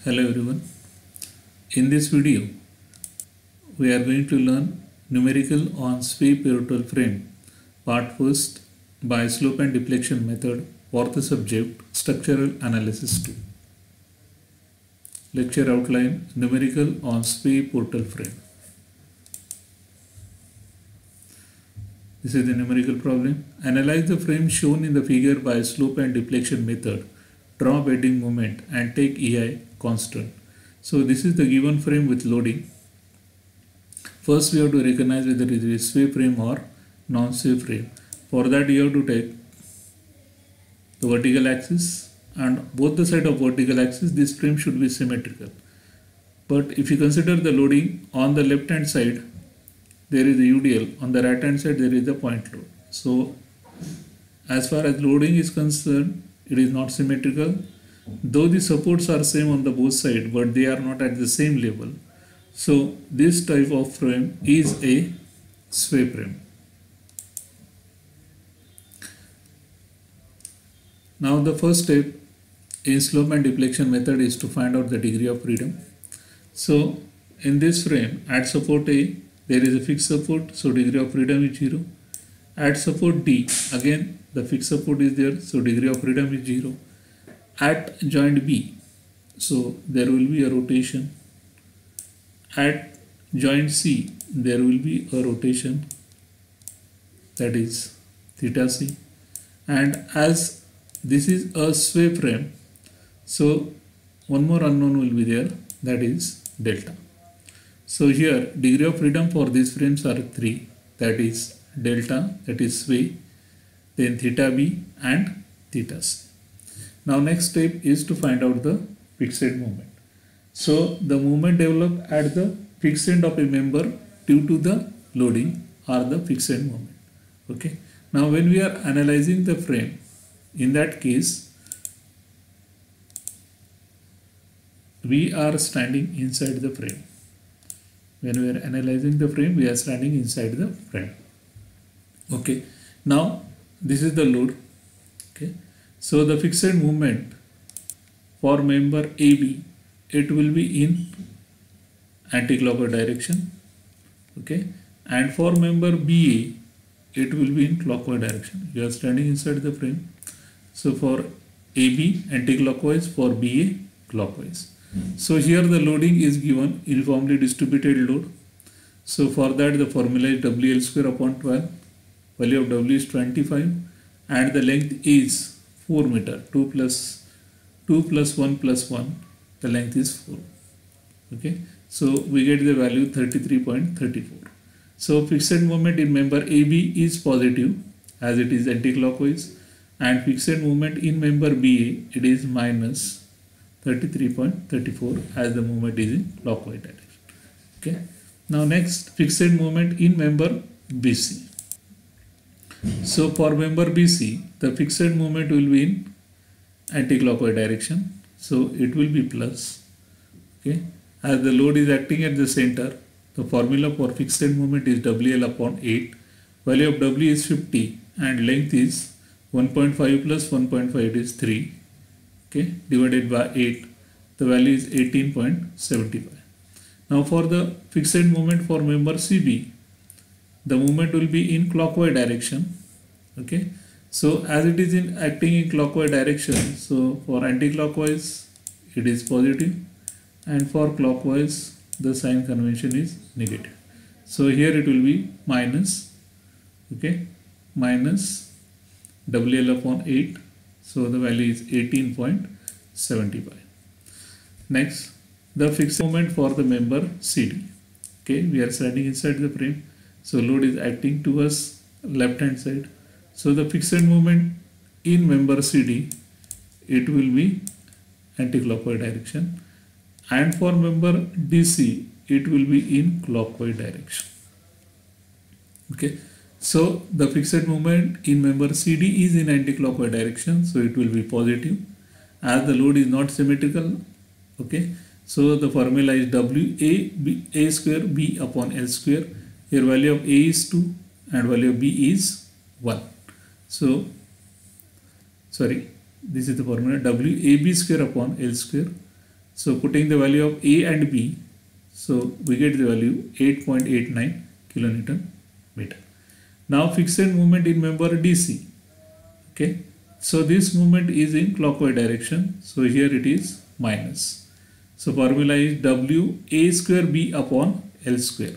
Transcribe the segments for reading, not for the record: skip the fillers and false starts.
Hello everyone. In this video, we are going to learn numerical on sway pivotal frame, part first by slope and deflection method for the subject structural analysis 2. Lecture outline numerical on sway pivotal frame. This is the numerical problem. Analyze the frame shown in the figure by slope and deflection method. Draw bending moment and take EI constant. So this is the given frame with loading. First we have to recognize whether it is sway frame or non-sway frame. For that you have to take the vertical axis, and both the side of vertical axis this frame should be symmetrical. But if you consider the loading on the left hand side, there is a UDL, on the right hand side there is a point load. So as far as loading is concerned, it is not symmetrical, though the supports are same on the both sides, but they are not at the same level. So this type of frame is a sway frame. Now the first step in slope and deflection method is to find out the degree of freedom. So in this frame, at support A, there is a fixed support, so degree of freedom is 0. At support D, again the fixed support is there, so degree of freedom is 0. At joint B, so there will be a rotation. At joint C, there will be a rotation, that is theta C. And as this is a sway frame, so one more unknown will be there, that is delta. So here degree of freedom for these frames are 3, that is delta, that is sway, then theta B and theta C. Now next step is to find out the fixed moment. So the moment developed at the fixed end of a member due to the loading are the fixed end moment. Okay. Now when we are analyzing the frame, in that case we are standing inside the frame. When we are analyzing the frame, we are standing inside the frame. Okay. Now this is the load. Okay. So the fixed moment for member AB, it will be in anti-clockwise direction. Okay. And for member BA, it will be in clockwise direction. You are standing inside the frame. So for AB anti-clockwise, for BA clockwise. So here the loading is given uniformly distributed load. So for that the formula is WL square upon 12. Value of W is 25 and the length is 4 meter. 2 plus 1 plus 1, the length is 4. Okay. So we get the value 33.34. So fixed moment in member AB is positive as it is anti-clockwise, and fixed moment in member BA, it is minus 33.34 as the moment is in clockwise direction. Okay. Now next, fixed moment in member BC. So for member BC, the fixed moment will be in anti-clockwise direction. So it will be plus. Okay. As the load is acting at the center, the formula for fixed moment is WL upon 8. Value of W is 50 and length is 1.5 plus 1.5 is 3. Okay. Divided by 8, the value is 18.75. Now for the fixed moment for member CB, the moment will be in clockwise direction. Okay. So as it is in acting in clockwise direction, so for anti-clockwise it is positive and for clockwise the sign convention is negative. So here it will be minus, okay, minus WL upon 8. So the value is 18.75. Next, the fixed moment for the member CD. Okay, we are standing inside the frame. So load is acting towards left hand side. So the fixed moment in member CD, it will be anti-clockwise direction. And for member DC, it will be in clockwise direction. Okay. So the fixed moment in member CD is in anti-clockwise direction, so it will be positive as the load is not symmetrical. Okay. So the formula is A square B upon L square. Here value of A is 2 and value of B is 1. So sorry, this is the formula WAB square upon L square. So putting the value of A and B, so we get the value 8.89 kilonewton meter. Now fixed movement in member DC. Okay, so this movement is in clockwise direction, so here it is minus. So formula is W A square B upon L square.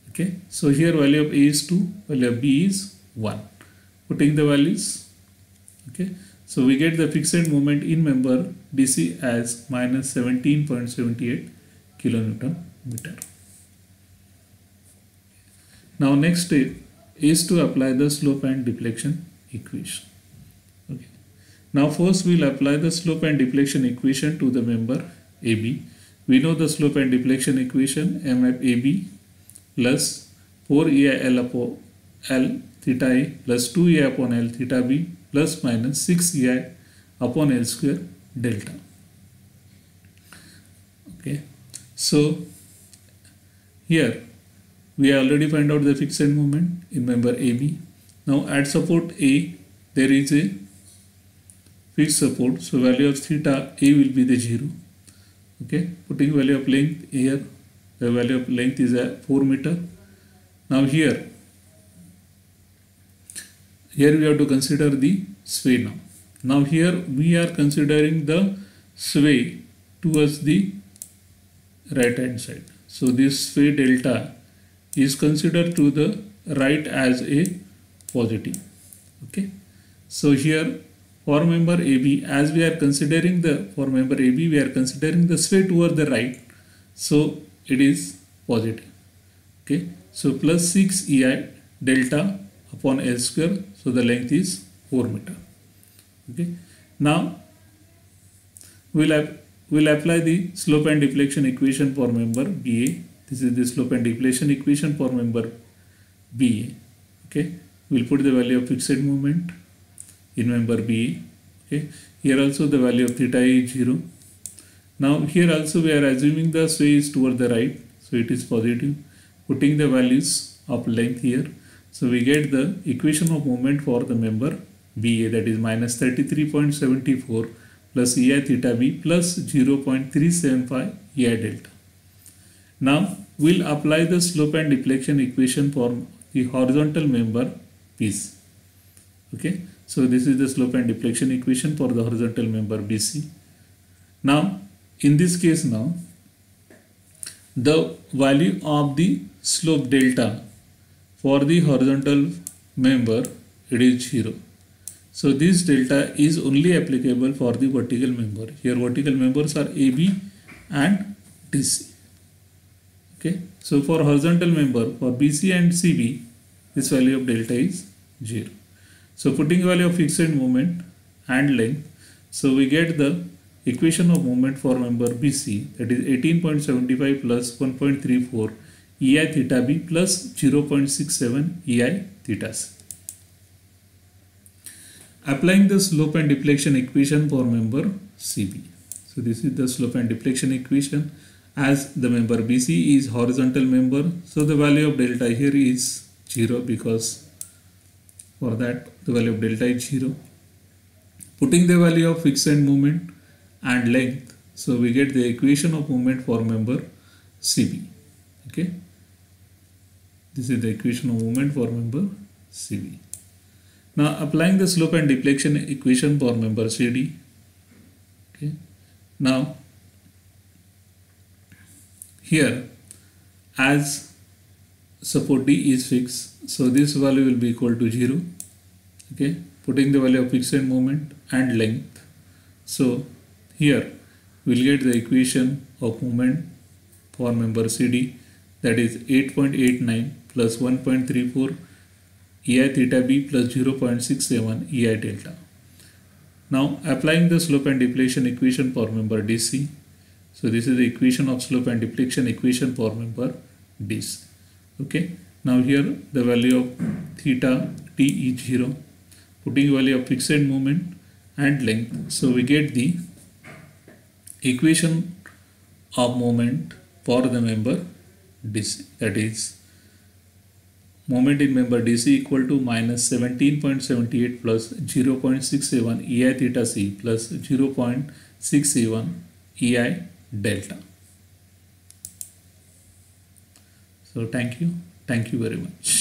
Okay, so here value of A is 2, value of B is 1. Putting the values, okay, so we get the fixed moment in member DC as minus 17.78 kilonewton meter. Now next step is to apply the slope and deflection equation. Okay, now first we will apply the slope and deflection equation to the member AB. We know the slope and deflection equation, MF AB plus 4EI L upon L theta A plus 2EI upon L theta B plus minus 6EI upon L square delta. Okay, so here we already find out the fixed moment in member AB. Now at support A there is a fixed support, so value of theta A will be the 0. Okay, putting value of length here, the value of length is a 4 meter. Now here we have to consider the sway now. Now here we are considering the sway towards the right hand side. So this sway delta is considered to the right as a positive. Okay, so here for member AB, as we are considering for member AB, we are considering the sway toward the right, so it is positive. Okay, so plus 6 EI delta upon L square, so the length is 4 meter. Okay, now we'll apply the slope and deflection equation for member BA. This is the slope and deflection equation for member BA. Okay, we'll put the value of fixed moment in member BA. Okay, here also the value of theta is 0. Now here also we are assuming the sway is toward the right, so it is positive. Putting the values of length here, so we get the equation of moment for the member BA, that is minus 33.74 plus EI theta B plus 0.375 EI delta. Now we'll apply the slope and deflection equation for the horizontal member BC. Okay, so this is the slope and deflection equation for the horizontal member BC. Now in this case, now the value of the slope delta for the horizontal member, it is 0. So this delta is only applicable for the vertical member. Here vertical members are AB and DC. Okay, so for horizontal member, for BC and CB, this value of delta is 0. So putting value of fixed moment and length, so we get the equation of moment for member BC, that is 18.75 plus 1.34 EI theta B plus 0.67 EI theta C. Applying the slope and deflection equation for member CB. So this is the slope and deflection equation. As the member BC is horizontal member, so the value of delta here is 0, because for that the value of delta is 0. Putting the value of fixed moment and length, so we get the equation of moment for member CB. Okay, this is the equation of moment for member CB. Now applying the slope and deflection equation for member CD. Okay, now here as support D is fixed, so this value will be equal to 0. Okay, putting the value of fixed moment and length, so here we'll get the equation of moment for member CD, that is 8.89 plus 1.34 EI theta B plus 0.67 EI delta. Now applying the slope and deflection equation for member DC. So this is the equation of slope and deflection equation for member DC. Okay, now here the value of theta T is 0. Putting value of fixed moment and length, so we get the equation of moment for the member DC, that is moment in member DC equal to minus 17.78 plus 0.67 EI theta C plus 0.67 EI delta. So thank you very much.